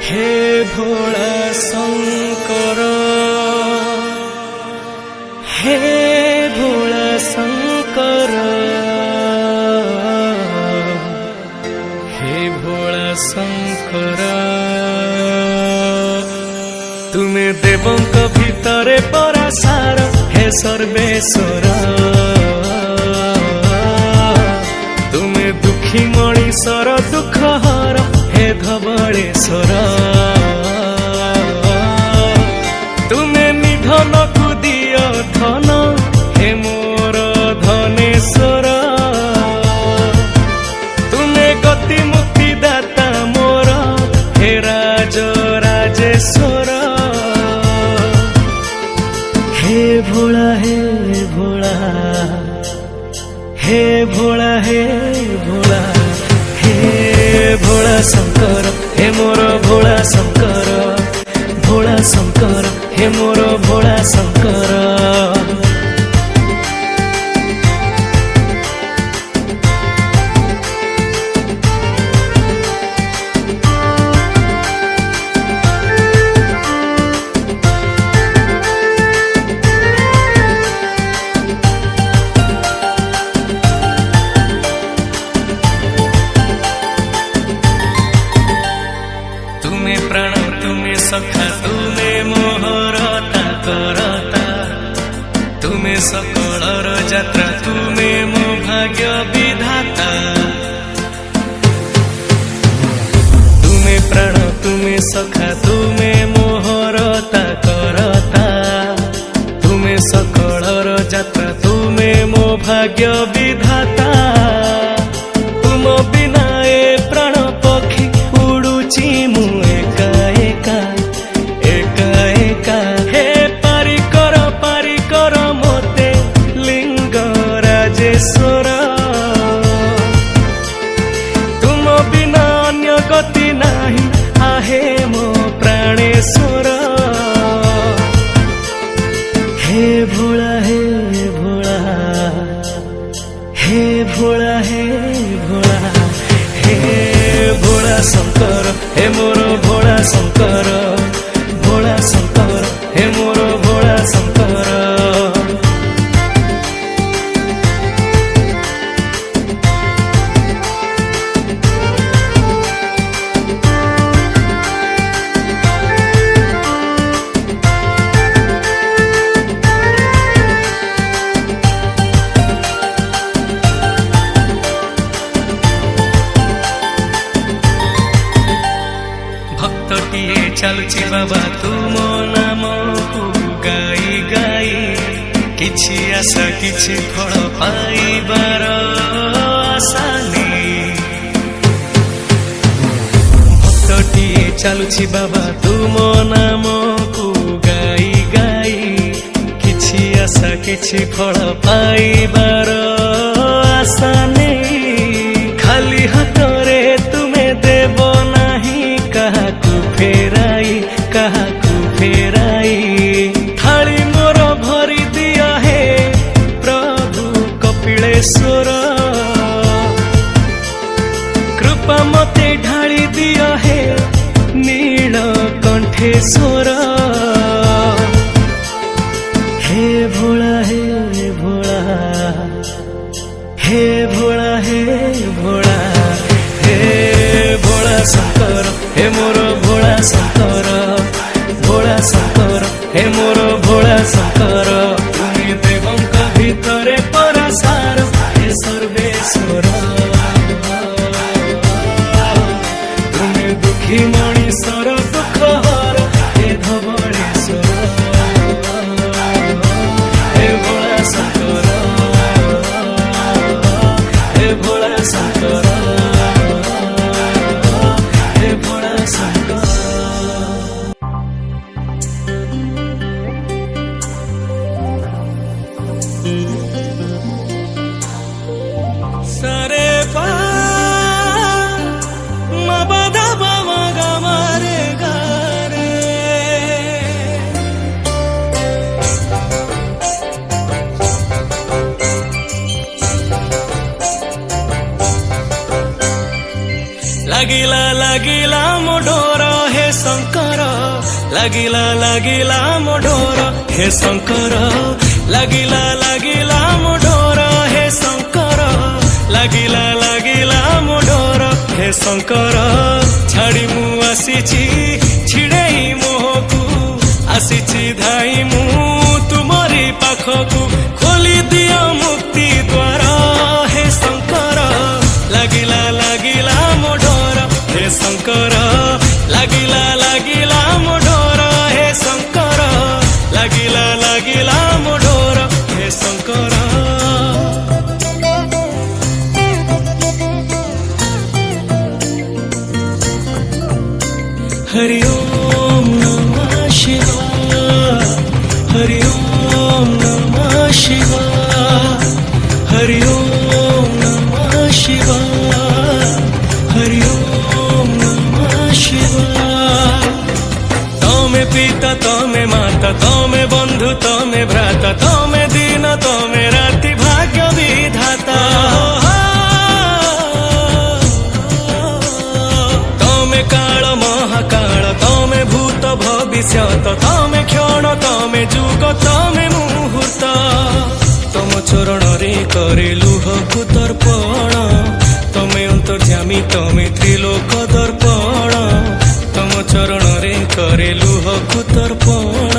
हे भोला शंकर, हे भोला शंकर, हे भोला शंकर। तुमे देवंक भितरे परासार, हे सर्वेश्वर। तुमे दुखी मणिषर दुख हर, हे धवलेश्वर। तुमे निधन को दियो धन, हे मोर धनेश्वर। तुमे गति मुक्ति दाता मोर, हे राज राजेश्वर। हे भोला हे भोला, हे भोला हे भोला, हे भोला शंकर, हे मोर भोला शंकर। भोला शंकर, हे मोर भोला शंकर। तुमे प्राण तुमे सखा, तुमे मोहरता करता। तुमे सकलर यात्रा, तुमे मो भाग्य विधाता। तुमे प्राण तुमे सखा, तुमे मोहरता करता। तुमे सकलर यात्रा, तुमे मो भाग्य विधाता। तुम बिना ए प्राण पक्षी उड़ुची मु एका एका एका एका। हे पारी कर मोते लिंग राजेश्वर। तुम बिना अन्य गति नाही, आहे मो प्राणेश्वर। हे भोला हे भोला, हे भोला हे भोला, हे भोला शंकर, हे मोर भोला शंकर। भोला शंकर, हे मोर भोला शंकर। भक्तटिए चालुची बाबा तुम नाम को गाई गाई। किछि आशा किछि फल पाइबार आशा नहीं। भक्तटिए चालुची बाबा तुम नाम को गाई गाई। किछि आशा किछि फल पाइबार आशा नहीं। खाली हाथरे तुमे देव नाही, काहाकू फेराई काहाकू फेराई। थाली मोर भरी दिया हे प्रभु कपिलेश्वर। कृपा मते ढाली दिया हे नीलकंठेश्वर। हे भोला हे भोला, हे भोला हे भोला, हे भोला शंकर, हे मोर भोला शंकर। भोला शंकर, हे मोर भोला शंकर। तुमे देवंक भितरे परासार, हे सर्वेश्वर। तुमे दुखी मणिषर दुख हर, हे धवलेश्वर। हे भोला शंकर, हे भोला शंकर, हे भोला शंकर। सरे पा मा बधा पा मा गा मा रे गा रे। लागिला लागिला मोडोर, हे शंकर लागिला लागिला मो डोर हे शंकर लागिला लागिला मो डोर हे शंकर लागिला लागिला मो डोर हे शंकर छाड़ी मु आसीची छिड़ेई मोहकू आसीची धाई मु तुमरी पाखकू खोली दिया मुक्ति द्वार हे शंकर लागिला लागिला मो डोर हे शंकर लागिला लागिला मो डोर हे शंकर लागिला लागिला मो डोर हे शंकर हरि ओम नमः शिवाय हरि ओम नमः शिवाय हरि ओम नमः शिवाय हरि ओम नमः शिवाय तमे पिता तमे माता तमे बंधु तमे भ्राता तमे दिन तमे राति भाग्य विधाता तमे काल महाकाल तमे भूत भविष्यत तमे क्षण तमे जुग तमे मुहूर्त तम चरण रे करे लुह तर्पण तमे अंतर्जामी तमे त्रिलोक दर्पण तम चरण रे करे लुह तर्पण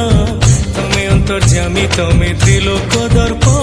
तमे अंतर्जामी तमे त्रिलोक दर्पण